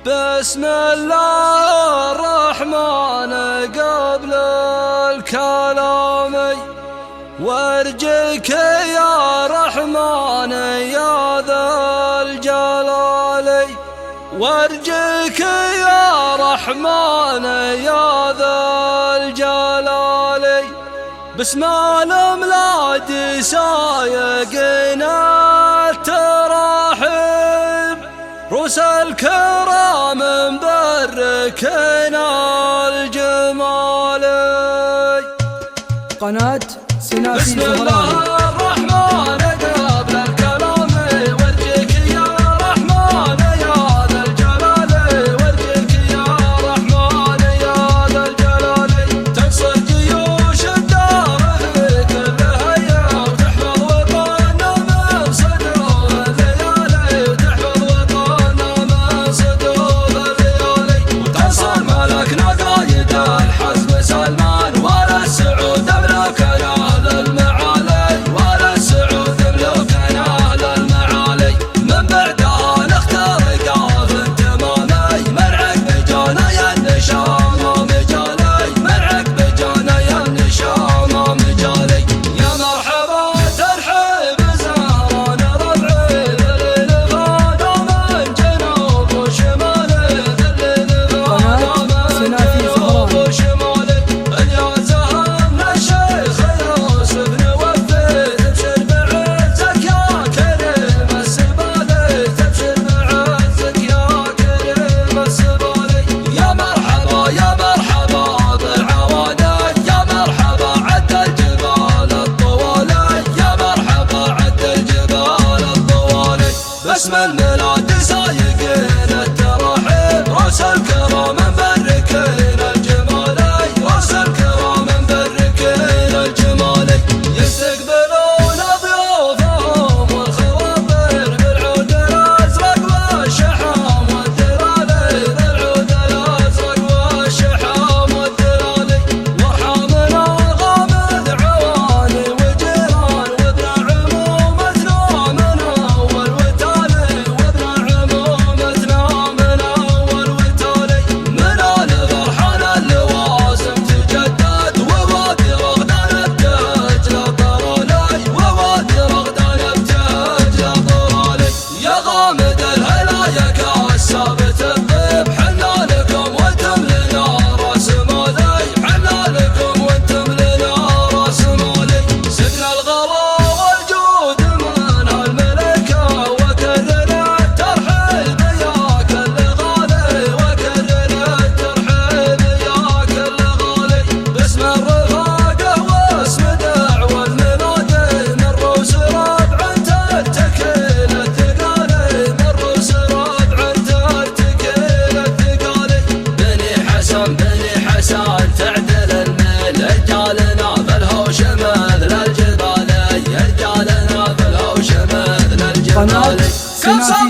بسم الله الرحمن قبل الكلام، وارجك يا رحمن يا ذا الجلال، وارجك يا رحمن يا ذا الجلال. بسم الأملاك سايقنا التراحب، روس الكرام مبركنا الجمال. قناة سنافي بسم الله الرحمن قبل الكلام، وارجك يا رحمن يا ذا الجلال، وارجك يا رحمن يا ذا الجلال. تنصر جيوش الدار في كل هيا، وتحفظ وطننا من صدور الليالي، وتحفظ وطننا من صدور الليالي. وتنصر ملكنا قايد الحزب سلمان، ولا السعود ملكنا للمعالي، ولا السعود ملكنا للمعالي. من بعدها نختار قاف التمامي، مرعك بجانا يا النشام مجالي، مرعك بجانا يا النشام مجالي. يا مرحبا ترحيب زهران ربعي، ذليل فادا من جنوب وشمالي، ذليل فادا من جنوب وشمالي. يا زهرنا الشيخ يوسف نوفي، تبشر بعزك يا كريم السبالي، تبشر بعزك يا كريم السبالي. يا مرحبا يا مرحبا بالعواني، يا مرحبا عد الجبال الطوالي، يا مرحبا عد الجبال الطوالي. باسم الميلاد سايقين التراحيب، روس الكرام مبركين الجمالي، روس الكرام مبركين الجمالي. يستقبلون ضيوفهم والخواطر بالعود الازرق والشحام والدلالي، بالعود الازرق والشحام والدلالي. وارحامنا غامد عواني وجيران، وابن عمومتنا من اول وتالي، وابن عمومتنا من اول وتالي. من الفرحان اللوازم تجدد، ووادي رغدان ابتهج للطرالي، ووادي رغدان ابتهج للطرالي. يا غامد الهلايا كالثابت الضيب، حنا لكم وانتم لنا راس مالي، حنا لكم وانتم لنا راس مالي. سقنا الغلا والجود من الملكة، وكرر الترحيب يا كل غالي، وكرر الترحيب يا كل غالي. باسم الرفاقة واسم دعوى المنادي، من روس ربع تتكيل الثقالي، من روس ربع تتكيل الثقالي. بني حسن بني حسن تعدل الميل، رجالنا بالهوش مثل الجبال، رجالنا بالهوش مثل الجبال. قناة سنافي